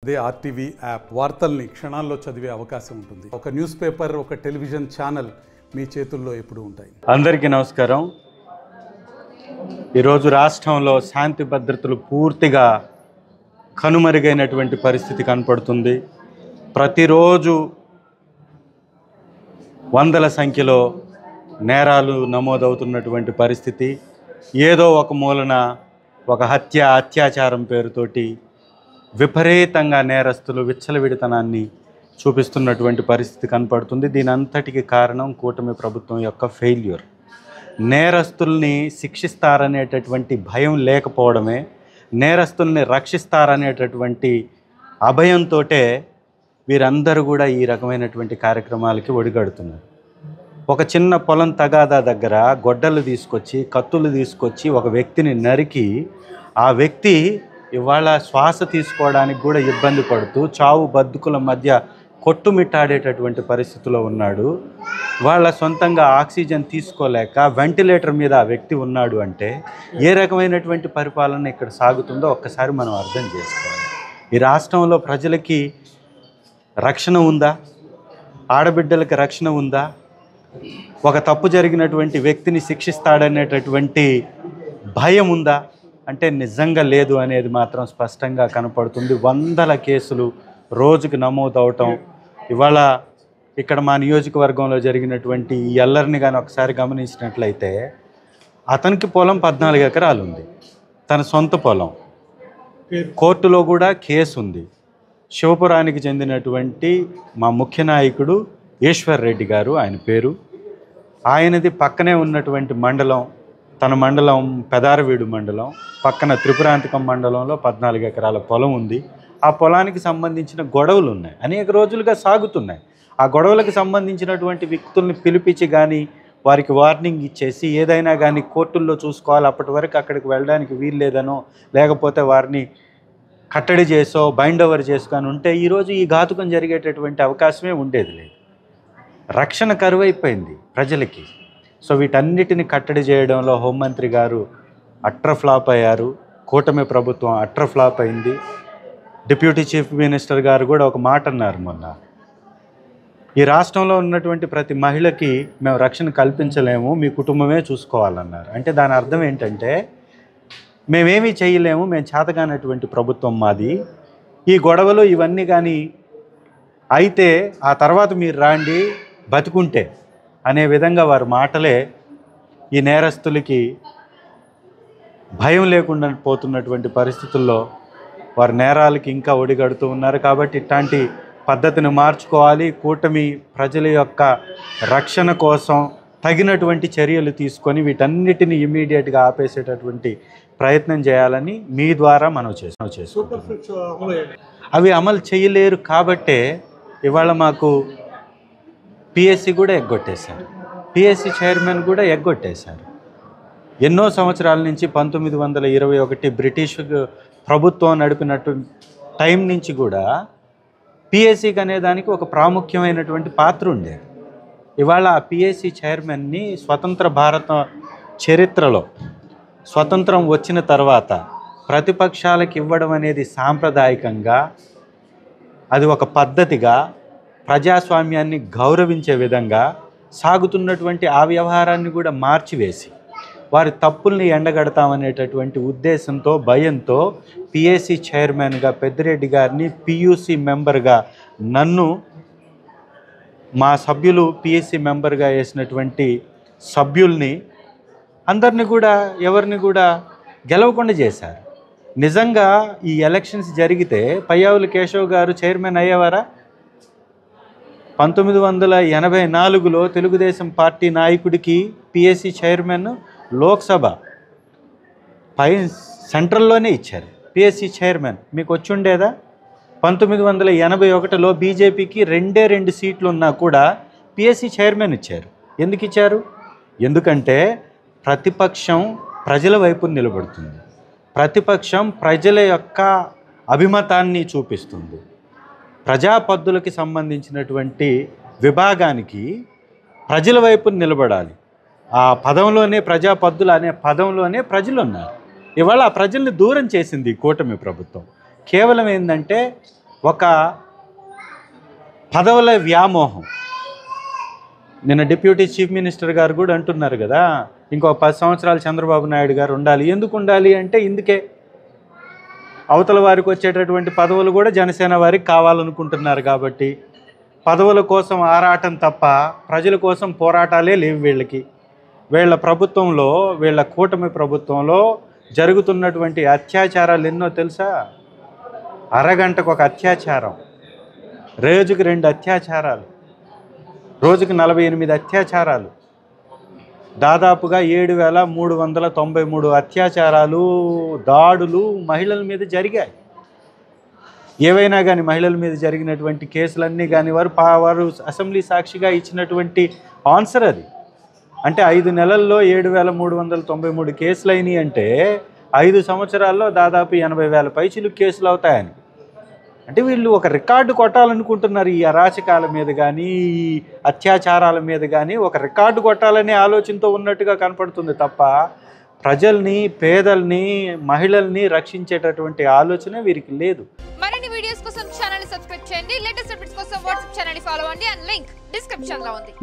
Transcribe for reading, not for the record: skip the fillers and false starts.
అదే RTV app వార్తల్ని క్షణాల్లో చదివే అవకాశం ఉంటుంది. ఒక న్యూస్ పేపర్, ఒక టెలివిజన్ ఛానల్ మీ చేతుల్లో ఎప్పుడూ ఉంటాయి. అందరికీ నమస్కారం. ఈరోజు రాష్ట్రంలో శాంతి భద్రతలు పూర్తిగా కనుమరుగైనటువంటి పరిస్థితి కనపడుతుంది. ప్రతిరోజు వందల సంఖ్యలో నేరాలు నమోదవుతున్నటువంటి పరిస్థితి. ఏదో ఒక మూలన ఒక అత్యాచారం పేరుతోటి విపరీతంగా నేరస్తులు విచ్చలవిడితనాన్ని చూపిస్తున్నటువంటి పరిస్థితి కనపడుతుంది. దీని అంతటికి కారణం కూటమి ప్రభుత్వం యొక్క ఫెయిల్యూర్. నేరస్తుల్ని శిక్షిస్తారనేటటువంటి భయం లేకపోవడమే, నేరస్తుల్ని రక్షిస్తారనేటటువంటి అభయంతో వీరందరూ కూడా ఈ రకమైనటువంటి కార్యక్రమాలకి ఒడిగడుతున్నారు. ఒక చిన్న పొలం తగాదా దగ్గర గొడ్డలు తీసుకొచ్చి, కత్తులు తీసుకొచ్చి ఒక వ్యక్తిని నరికి, ఆ వ్యక్తి ఇవాళ శ్వాస తీసుకోవడానికి కూడా ఇబ్బంది పడుతూ చావు బతుకుల మధ్య కొట్టుమిట్టాడేటటువంటి పరిస్థితిలో ఉన్నాడు. వాళ్ళ సొంతంగా ఆక్సిజన్ తీసుకోలేక వెంటిలేటర్ మీద ఆ వ్యక్తి ఉన్నాడు అంటే ఏ రకమైనటువంటి పరిపాలన ఇక్కడ సాగుతుందో ఒక్కసారి మనం అర్థం చేసుకోవాలి. ఈ రాష్ట్రంలో ప్రజలకి రక్షణ ఉందా? ఆడబిడ్డలకి రక్షణ ఉందా? ఒక తప్పు జరిగినటువంటి వ్యక్తిని శిక్షిస్తాడనేటటువంటి భయం ఉందా అంటే నిజంగా లేదు అనేది మాత్రం స్పష్టంగా కనపడుతుంది. వందల కేసులు రోజుకి నమోదవటం. ఇవాళ ఇక్కడ మా నియోజకవర్గంలో జరిగినటువంటి ఈ అల్లరిని కానీ ఒకసారి గమనించినట్లయితే, అతనికి పొలం 14 ఎకరాలు ఉంది, తన సొంత పొలం. కోర్టులో కూడా కేసు ఉంది. శివపురానికి చెందినటువంటి మా ముఖ్య నాయకుడు ఈశ్వర్ రెడ్డి గారు ఆయన పేరు. ఆయనది పక్కనే ఉన్నటువంటి మండలం, తన మండలం పెదారవీడు మండలం, పక్కన త్రిపురాంతకం మండలంలో 14 ఎకరాల పొలం ఉంది. ఆ పొలానికి సంబంధించిన గొడవలు ఉన్నాయి, అనేక రోజులుగా సాగుతున్నాయి. ఆ గొడవలకు సంబంధించినటువంటి వ్యక్తుల్ని పిలిపించి కానీ వారికి వార్నింగ్ ఇచ్చేసి ఏదైనా కానీ కోర్టుల్లో చూసుకోవాలి, అప్పటి వరకు అక్కడికి వెళ్ళడానికి వీలు లేదనో, లేకపోతే వారిని కట్టడి చేసో బైండ్ ఓవర్ చేసుకొని ఉంటే ఈరోజు ఈ ఘాతుకం జరిగేటటువంటి అవకాశమే ఉండేది లేదు. రక్షణ కరువైపోయింది ప్రజలకి. సో వీటన్నిటిని కట్టడి చేయడంలో హోంమంత్రి గారు అట్టర్ ఫ్లాప్ అయ్యారు. కూటమి ప్రభుత్వం అట్టర్ ఫ్లాప్ అయింది. డిప్యూటీ చీఫ్ మినిస్టర్ గారు కూడా ఒక మాట అన్నారు మొన్న, ఈ రాష్ట్రంలో ఉన్నటువంటి ప్రతి మహిళకి మేము రక్షణ కల్పించలేము, మీ కుటుంబమే చూసుకోవాలన్నారు. అంటే దాని అర్థం ఏంటంటే మేమేమీ చేయలేము, మేము చేతగానటువంటి ప్రభుత్వం మాది, ఈ గొడవలు ఇవన్నీ కానీ అయితే ఆ తర్వాత మీరు రాండి బతుకుంటే అనే విధంగా వారి మాటలే ఈ నేరస్తులకి భయం లేకుండా పోతున్నటువంటి పరిస్థితుల్లో వారి నేరాలకి ఇంకా ఒడిగడుతూ ఉన్నారు. కాబట్టి ఇట్లాంటి పద్ధతిని మార్చుకోవాలి. కూటమి ప్రజల యొక్క రక్షణ కోసం తగినటువంటి చర్యలు తీసుకొని వీటన్నిటిని ఇమీడియట్గా ఆపేసేటటువంటి ప్రయత్నం చేయాలని మీ ద్వారా మనం చేసుకుంటాం. అవి అమలు చేయలేరు కాబట్టే ఇవాళ మాకు పిఎస్సి కూడా ఎగ్గొట్టేశారు, పిఎస్సి చైర్మన్ కూడా ఎగ్గొట్టేశారు. ఎన్నో సంవత్సరాల నుంచి 1921 బ్రిటిష్ ప్రభుత్వం నడిపినట్టు టైం నుంచి కూడా పిఎస్సికి అనేదానికి ఒక ప్రాముఖ్యమైనటువంటి పాత్ర ఉండేది. ఇవాళ ఆ పిఎస్సి చైర్మన్ని స్వతంత్ర భారత చరిత్రలో స్వతంత్రం వచ్చిన తర్వాత ప్రతిపక్షాలకు ఇవ్వడం అనేది సాంప్రదాయకంగా, అది ఒక పద్ధతిగా, ప్రజాస్వామ్యాన్ని గౌరవించే విధంగా సాగుతున్నటువంటి ఆ వ్యవహారాన్ని కూడా మార్చివేసి వారి తప్పుల్ని ఎండగడతామనేటటువంటి ఉద్దేశంతో, భయంతో పిఎస్సి చైర్మన్గా పెద్దిరెడ్డి గారిని, పియూసి మెంబర్గా నన్ను, మా సభ్యులు పిఎస్సి మెంబర్గా వేసినటువంటి సభ్యుల్ని అందరిని కూడా ఎవరిని కూడా గెలవకుండా చేశారు. నిజంగా ఈ ఎలక్షన్స్ జరిగితే పయ్యావుల కేశవ్ గారు చైర్మన్ అయ్యేవారా? 1984లో తెలుగుదేశం పార్టీ నాయకుడికి పిఎస్సి చైర్మన్ లోక్సభ సెంట్రల్లోనే ఇచ్చారు పిఎస్సి చైర్మన్. మీకు వచ్చి ఉండేదా? 1981లో బీజేపీకి 2 సీట్లు ఉన్నా కూడా పిఎస్సి చైర్మన్ ఇచ్చారు. ఎందుకు ఇచ్చారు? ఎందుకంటే ప్రతిపక్షం ప్రజల వైపు నిలబడుతుంది, ప్రతిపక్షం ప్రజల యొక్క అభిమతాన్ని చూపిస్తుంది. ప్రజాపద్దులకి సంబంధించినటువంటి విభాగానికి ప్రజల వైపు నిలబడాలి. ఆ పదంలోనే, ప్రజాపద్దులు అనే పదంలోనే ప్రజలు ఉన్నారు. ఇవాళ ఆ ప్రజల్ని దూరం చేసింది కూటమి ప్రభుత్వం. కేవలం ఏంటంటే ఒక పదవుల వ్యామోహం. నిన్న డిప్యూటీ చీఫ్ మినిస్టర్ గారు కూడా అంటున్నారు కదా, ఇంకో 10 సంవత్సరాలు చంద్రబాబు నాయుడు గారు ఉండాలి. ఎందుకు ఉండాలి అంటే ఇందుకే, అవతల వారికి వచ్చేటటువంటి పదవులు కూడా జనసేన వారికి కావాలనుకుంటున్నారు కాబట్టి. పదవుల కోసం ఆరాటం తప్ప ప్రజల కోసం పోరాటాలే లేవు వీళ్ళకి. వీళ్ళ ప్రభుత్వంలో, వీళ్ళ కూటమి ప్రభుత్వంలో జరుగుతున్నటువంటి అత్యాచారాలు ఎన్నో తెలుసా? అరగంటకు ఒక అత్యాచారం, రోజుకి 2 అత్యాచారాలు, రోజుకి 48 అత్యాచారాలు, దాదాపుగా 7,393 అత్యాచారాలు, దాడులు మహిళల మీద జరిగాయి. ఏవైనా కానీ మహిళల మీద జరిగినటువంటి కేసులన్నీ కానీ వారు అసెంబ్లీ సాక్షిగా ఇచ్చినటువంటి ఆన్సర్ అది. అంటే 5 నెలల్లో 7,393 కేసులు అయినాయి అంటే 5 సంవత్సరాల్లో దాదాపు 80,000 పైచిలు కేసులు అవుతాయని. అంటే వీళ్ళు ఒక రికార్డు కొట్టాలనుకుంటున్నారు. ఈ అరాచకాల మీద కానీ, ఈ అత్యాచారాల మీద కానీ ఒక రికార్డు కొట్టాలనే ఆలోచనతో ఉన్నట్టుగా కనపడుతుంది తప్ప ప్రజల్ని, పేదల్ని, మహిళల్ని రక్షించేటటువంటి ఆలోచన వీరికి లేదు. మరిన్ని వీడియోస్ కోసం ఛానల్ ని సబ్స్క్రైబ్ చేయండి. లేటెస్ట్ అప్డేట్స్ కోసం వాట్సాప్ ఛానల్ ని ఫాలో అవ్వండి. అండ్ లింక్ డిస్క్రిప్షన్ లో ఉంది.